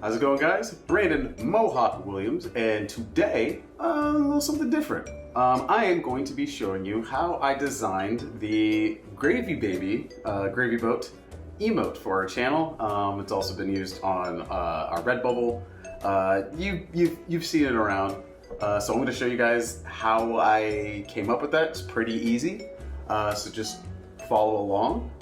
How's it going, guys? Brandon Mohawk Williams, and today, a little something different. I am going to be showing you how I designed the Gravy Baby Gravy Boat emote for our channel. It's also been used on our Redbubble. You've seen it around. So I'm going to show you guys how I came up with that. It's pretty easy, so just follow along.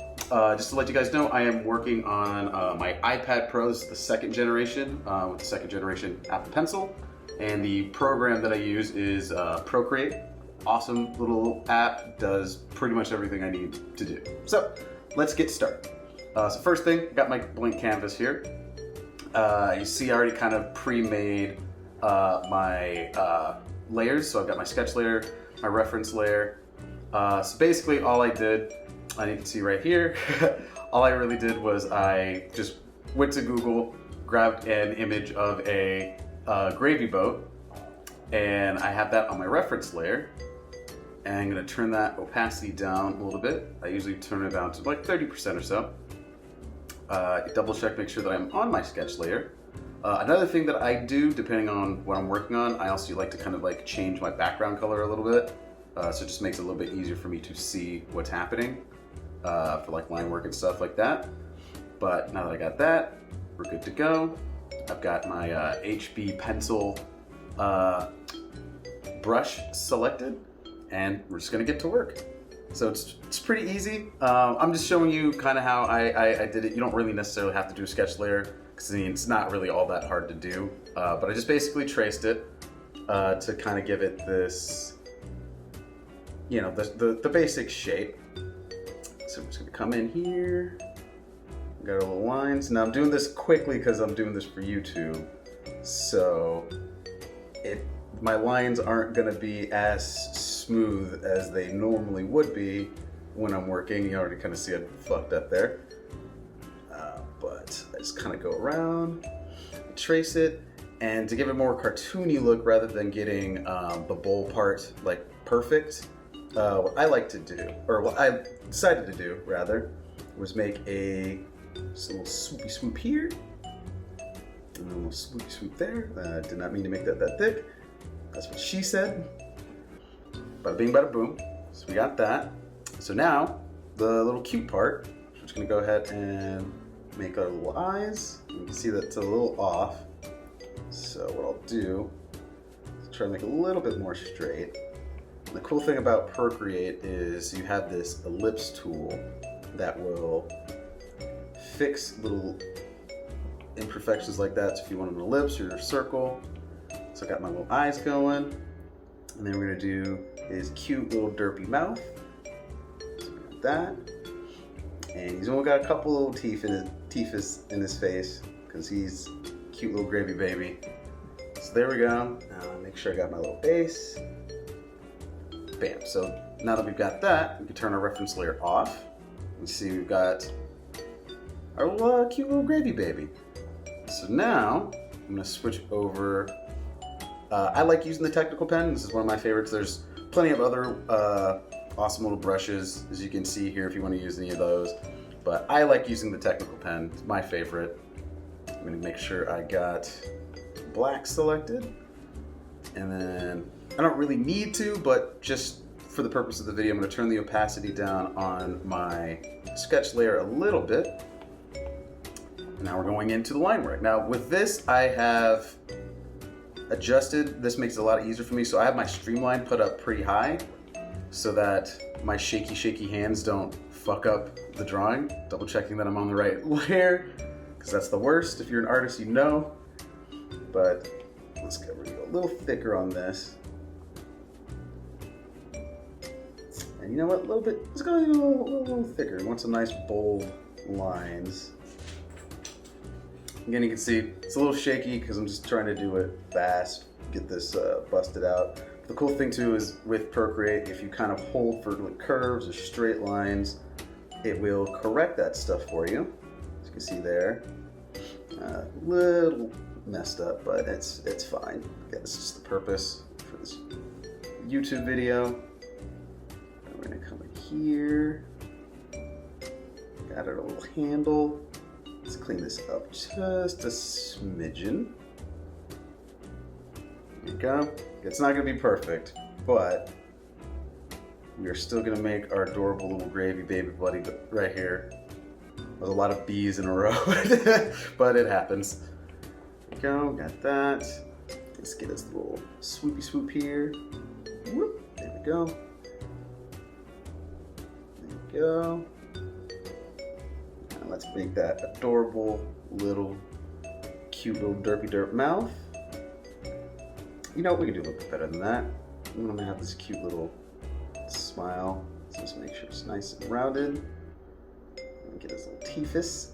Just to let you guys know, I am working on my iPad Pro. This is the second generation, with the second generation Apple Pencil. And the program that I use is Procreate. Awesome little app, does pretty much everything I need to do. So let's get started. So first thing, got my blank canvas here. You see I already kind of pre-made my layers. So I've got my sketch layer, my reference layer. So basically all I did, and you can see right here, all I really did was I just went to Google, grabbed an image of a gravy boat, and I have that on my reference layer. And I'm gonna turn that opacity down a little bit. I usually turn it down to like 30% or so. Double check, make sure that I'm on my sketch layer. Another thing that I do, depending on what I'm working on, I also like to kind of like change my background color a little bit. So it just makes it a little bit easier for me to see what's happening for like line work and stuff like that. But now that I got that, we're good to go. I've got my HB pencil brush selected, and we're just gonna get to work. So it's pretty easy. I'm just showing you kind of how I did it. You don't really necessarily have to do a sketch layer, because it's not really all that hard to do. But I just basically traced it to kind of give it this, you know, the basic shape. So I'm just gonna come in here. Got our little lines. Now I'm doing this quickly because I'm doing this for YouTube. So my lines aren't gonna be as smooth as they normally would be when I'm working. You already kind of see it fucked up there. But I just kind of go around, trace it, and to give it a more cartoony look rather than getting the bowl part like perfect, what I like to do, or what I decided to do rather, was make just a little swoopy swoop here, and a little swoopy swoop there. Did not mean to make that thick. That's what she said. Bada bing, bada boom. So we got that. So now, the little cute part, I'm just gonna go ahead and make our little eyes. You can see that it's a little off. So what I'll do is try to make it a little bit more straight. And the cool thing about Procreate is you have this ellipse tool that will fix little imperfections like that. So if you want an ellipse or a circle. So I got my little eyes going. And then we're gonna do his cute little derpy mouth. So we got that. And he's only got a couple little teeth in his face, because he's a cute little gravy baby. So there we go. Make sure I got my little base. Bam. So now that we've got that, we can turn our reference layer off. You see we've got our little, cute little gravy baby. So now I'm gonna switch over. I like using the technical pen. This is one of my favorites. There's plenty of other awesome little brushes, as you can see here, if you want to use any of those. But I like using the technical pen. It's my favorite. I'm gonna make sure I got black selected. And then, I don't really need to, but just for the purpose of the video, I'm gonna turn the opacity down on my sketch layer a little bit. Now we're going into the line work. Now with this, I have adjusted, this makes it a lot easier for me. So I have my streamline put up pretty high so that my shaky hands don't fuck up the drawing. Double checking that I'm on the right layer, because that's the worst. If you're an artist, you know. But let's go a little thicker on this. And you know what, a little bit, let's go a little thicker. I want some nice bold lines. Again, you can see it's a little shaky because I'm just trying to do it fast, get this busted out. The cool thing too is with Procreate, if you kind of hold for like curves or straight lines, it will correct that stuff for you. As you can see there, a little messed up, but it's fine. Again, this is just the purpose for this YouTube video. And we're gonna come in here, got our little handle. Let's clean this up just a smidgen. There you go. It's not gonna be perfect, but we are still gonna make our adorable little gravy baby buddy right here. There's a lot of B's in a row, but it happens. There we go, got that. Let's get this little swoopy swoop here. Whoop, there we go. There we go. Now let's make that adorable little, cute little derpy derp mouth. You know, we can do a little bit better than that. I'm gonna have this cute little smile. So just make sure it's nice and rounded. Get his little teethus.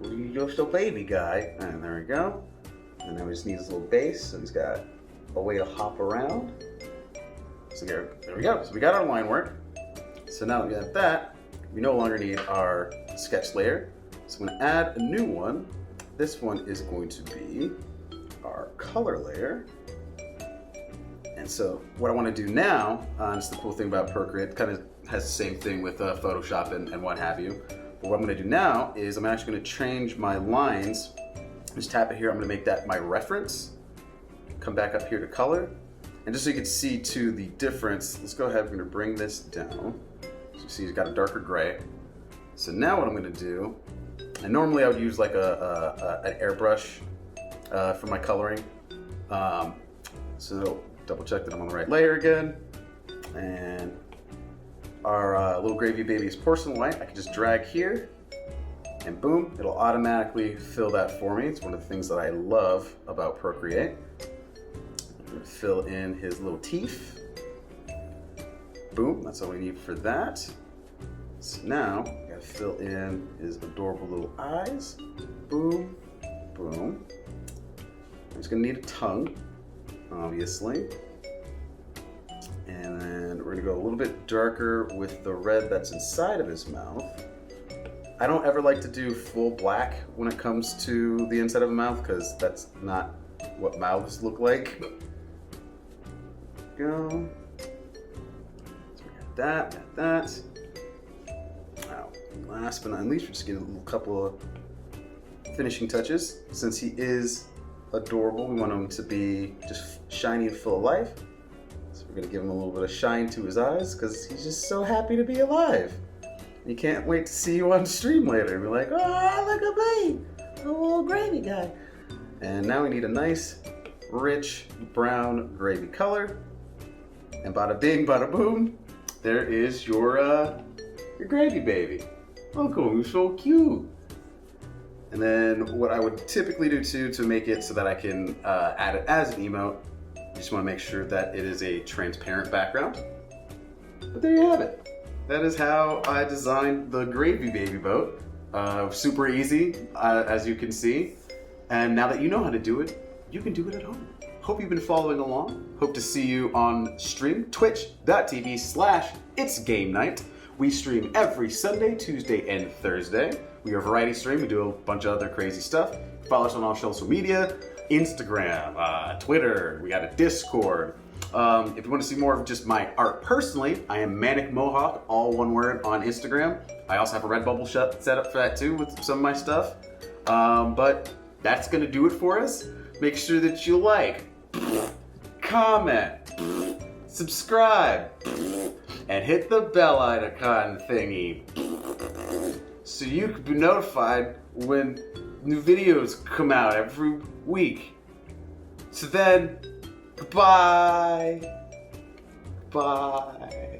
You're still baby guy. And there we go. And now we just need his little base. So he's got a way to hop around. So there we go. So we got our line work. So now that we got that, we no longer need our sketch layer. So I'm going to add a new one. This one is going to be our color layer. And so what I want to do now, it's the cool thing about Procreate, kind of has the same thing with Photoshop and what have you. But what I'm going to do now is I'm actually going to change my lines. Just tap it here. I'm going to make that my reference. Come back up here to color. And just so you can see too the difference, let's go ahead. We're going to bring this down. So you see it's got a darker gray. So now what I'm going to do, and normally I would use like an airbrush for my coloring. So double check that I'm on the right layer again. And our little gravy baby is porcelain white. I can just drag here and boom, it'll automatically fill that for me. It's one of the things that I love about Procreate. I'm gonna fill in his little teeth. Boom, that's all we need for that. So now, I gotta fill in his adorable little eyes. Boom, boom. I'm just gonna need a tongue, obviously. And then we're gonna go a little bit darker with the red that's inside of his mouth. I don't ever like to do full black when it comes to the inside of a mouth because that's not what mouths look like. Go. So we got that. Now, last but not least, we're just getting a little couple of finishing touches. Since he is adorable, we want him to be just shiny and full of life. We're gonna give him a little bit of shine to his eyes because he's just so happy to be alive. He can't wait to see you on stream later and be like, oh, look at me, a little gravy guy. And now we need a nice, rich, brown gravy color. And bada bing, bada boom, there is your gravy baby. Oh, cool, you're so cute. And then what I would typically do too to make it so that I can add it as an emote, you just want to make sure that it is a transparent background. But there you have it. That is how I designed the gravy baby boat. Super easy, as you can see. And now that you know how to do it, you can do it at home. Hope you've been following along. Hope to see you on stream, twitch.tv/itsgamenight. We stream every Sunday, Tuesday, and Thursday. We are a variety stream. We do a bunch of other crazy stuff. Follow us on all social media. Instagram, Twitter, we got a Discord. If you want to see more of just my art personally, I am Manic Mohawk, all one word on Instagram. I also have a Redbubble set up for that too with some of my stuff. But that's going to do it for us. Make sure that you like, comment, subscribe, and hit the bell icon thingy so you can be notified when new videos come out every week. So then, bye. Bye.